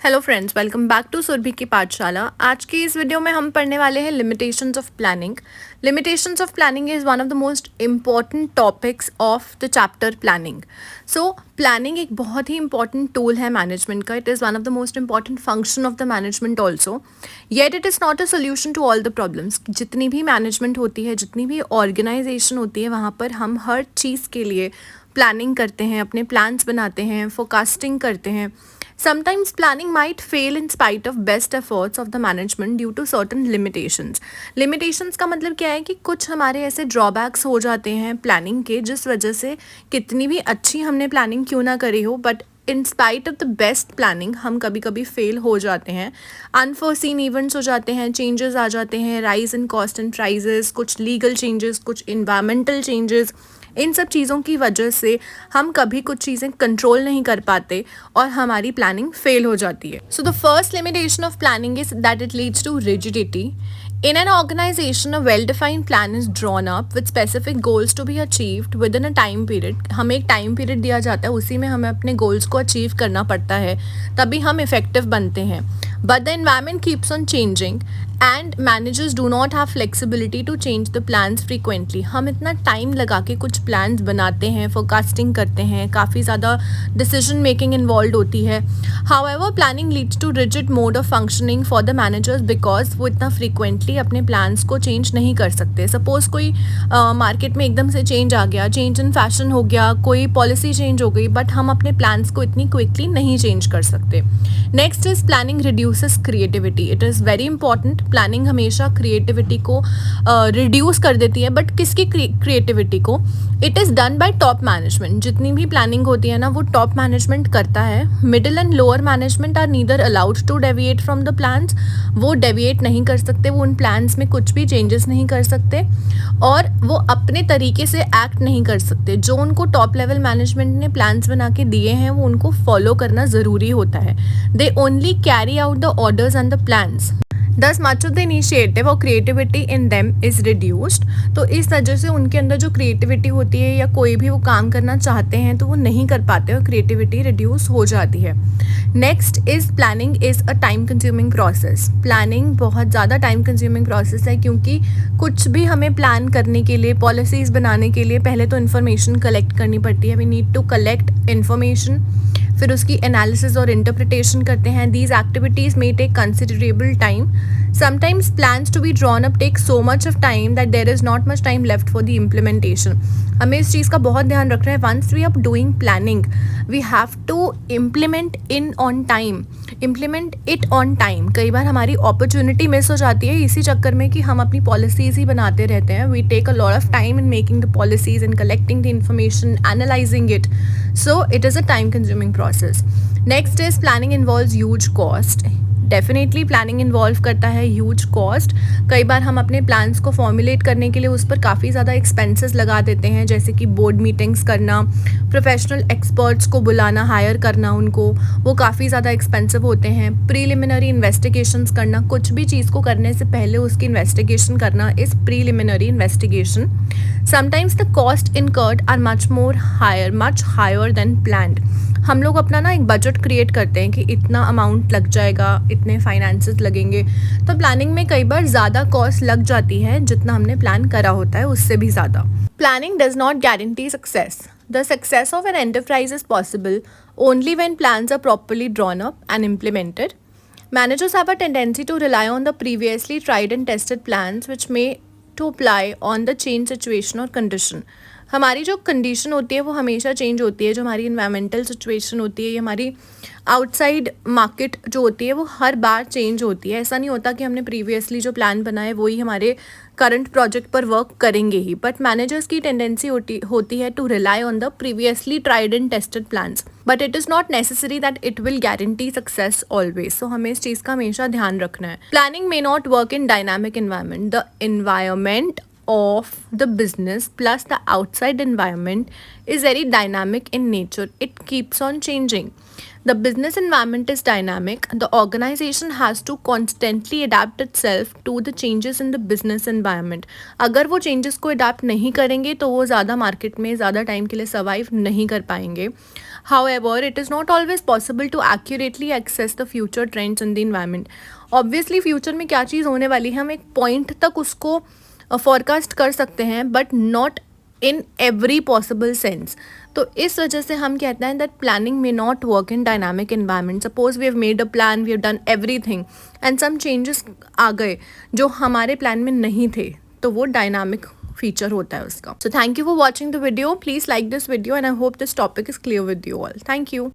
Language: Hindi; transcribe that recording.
Hello friends, welcome back to Surabhi की पाठशाला। आज की इस वीडियो में हम पढ़ने वाले हैं limitations of planning. Limitations of planning is one of the most important topics of the chapter planning. So planning एक बहुत ही इंपॉर्टेंट टूल है मैनेजमेंट का। It is one of the most important function of the management also, yet it is not a solution to all the problems. जितनी भी मैनेजमेंट होती है, जितनी भी ऑर्गेनाइजेशन होती है, वहाँ पर हम हर चीज़ के लिए प्लानिंग करते हैं, अपने प्लान्स बनाते हैं, फोरकास्टिंग करते हैं। Sometimes planning might fail in spite of best efforts of the management due to certain limitations. Limitations का मतलब क्या है कि कुछ हमारे ऐसे ड्रॉबैक्स हो जाते हैं प्लानिंग के, जिस वजह से कितनी भी अच्छी हमने प्लानिंग क्यों ना करी हो, but in spite of the best planning हम कभी कभी फेल हो जाते हैं। अनफोर्सीन इवेंट्स हो जाते हैं, चेंजेस आ जाते हैं, rise in cost and prices, कुछ लीगल चेंजेस, कुछ इन्वायरमेंटल चेंजेस। इन सब चीज़ों की वजह से हम कभी कुछ चीज़ें कंट्रोल नहीं कर पाते और हमारी प्लानिंग फेल हो जाती है। So the first limitation of planning is that it leads to rigidity. In an organization, a well-defined plan is drawn up with specific goals to be achieved within a time period. हमें एक टाइम पीरियड दिया जाता है, उसी में हमें अपने गोल्स को अचीव करना पड़ता है, तभी हम इफेक्टिव बनते हैं। But the environment keeps on changing and managers do not have flexibility to change the plans frequently. हम इतना टाइम लगा के कुछ प्लान्स बनाते हैं, फोरकास्टिंग करते हैं, काफ़ी ज़्यादा डिसीजन मेकिंग इन्वॉल्व होती है। However, planning leads to rigid mode of functioning for the managers because वो इतना फ्रीक्वेंटली अपने प्लान्स को चेंज नहीं कर सकते। सपोज़ कोई मार्केट में एकदम से चेंज आ गया, चेंज इन फैशन हो गया, कोई पॉलिसी चेंज हो गई, बट हम अपने प्लान्स को इतनी क्विकली नहीं चेंज कर सकते। Next is planning reduces creativity. It is very important. Planning हमेशा क्रिएटिविटी को रिड्यूस कर देती है, बट किसकी क्रिएटिविटी को? It is done by top management. जितनी भी प्लानिंग होती है ना, वो टॉप मैनेजमेंट करता है। Middle and lower management are neither allowed to deviate from the plans. वो डेविएट नहीं कर सकते, वो उन प्लान्स में कुछ भी चेंजेस नहीं कर सकते और वो अपने तरीके से एक्ट नहीं कर सकते। जो उनको टॉप लेवल मैनेजमेंट ने प्लान्स बना के दिए हैं, वो उनको फॉलो करना ज़रूरी होता है। They only carry out the orders and the plans. Thus much of the initiative और creativity in them is reduced। तो इस वजह से उनके अंदर जो क्रिएटिविटी होती है या कोई भी वो काम करना चाहते हैं तो वो नहीं कर पाते और क्रिएटिविटी रिड्यूस हो जाती है। Next is planning is a time consuming process. Planning बहुत ज़्यादा टाइम कंज्यूमिंग प्रोसेस है, क्योंकि कुछ भी हमें प्लान करने के लिए, पॉलिसीज़ बनाने के लिए पहले तो इन्फॉर्मेशन कलेक्ट करनी पड़ती है। We need to collect information, फिर उसकी एनालिसिस और इंटरप्रिटेशन करते हैं। These activities may take considerable time. Sometimes plans to be drawn up take so much of time that there is not much time left for the implementation. हमें इस चीज़ का बहुत ध्यान रखना है। Once we are doing planning, we have to implement in on time, implement it on time. कई बार हमारी अपॉर्चुनिटी मिस हो जाती है इसी चक्कर में कि हम अपनी पॉलिसीज़ ही बनाते रहते हैं। We take a lot of time in making the policies and collecting the information, analysing it. So it is a time consuming process. Next is planning involves huge cost. Definitely planning involve करता है ह्यूज कॉस्ट। कई बार हम अपने प्लान्स को फॉर्मुलेट करने के लिए उस पर काफ़ी ज़्यादा एक्सपेंसेस लगा देते हैं, जैसे कि बोर्ड मीटिंग्स करना, प्रोफेशनल एक्सपर्ट्स को बुलाना, हायर करना उनको, वो काफ़ी ज़्यादा एक्सपेंसिव होते हैं। प्रीलिमिनरी इन्वेस्टिगेशंस करना, कुछ भी चीज़ को करने से पहले उसकी इन्वेस्टिगेशन करना is preliminary investigation. Sometimes the cost incurred are much higher than planned. हम लोग अपना ना एक बजट क्रिएट करते हैं कि इतना अमाउंट लग जाएगा, इतने फाइनेंसेस लगेंगे, तो प्लानिंग में कई बार ज़्यादा कॉस्ट लग जाती है जितना हमने प्लान करा होता है उससे भी ज़्यादा। Planning does not guarantee success. The success of an enterprise is possible only when plans are properly drawn up and implemented. Managers have a tendency to rely on the previously tried and tested plans which may to apply on the change situation or condition। हमारी जो कंडीशन होती है वो हमेशा चेंज होती है। जो हमारी इन्वायरमेंटल सिचुएशन होती है या हमारी आउटसाइड मार्केट जो होती है वो हर बार चेंज होती है। ऐसा नहीं होता कि हमने प्रीवियसली जो प्लान बनाए वही हमारे करंट प्रोजेक्ट पर वर्क करेंगे ही, बट मैनेजर्स की टेंडेंसी होती है to rely on the previously tried and tested plans, but it is not necessary that it will guarantee success always. So हमें इस चीज़ का हमेशा ध्यान रखना है। Planning may not work in dynamic environment. The environment of the business plus the outside environment is very dynamic in nature. It keeps on changing. The business environment is dynamic. The organization has to constantly adapt itself to the changes in the business environment. अगर वो changes को adapt नहीं करेंगे तो वो ज़्यादा मार्केट में ज़्यादा टाइम के लिए सर्वाइव नहीं कर पाएंगे। However, it is not always possible to accurately access the future trends in the environment. Obviously, future में क्या चीज़ होने वाली है हम एक पॉइंट तक उसको फोरकास्ट कर सकते हैं, but not in every possible sense. तो इस वजह से हम कहते हैं that planning may not work in dynamic environment. Suppose we have made a plan, we have done everything and some changes आ गए जो हमारे प्लान में नहीं थे, तो वो डायनामिक फीचर होता है उसका. So thank you for watching the video. Please like this video and I hope this topic is clear with you all. Thank you.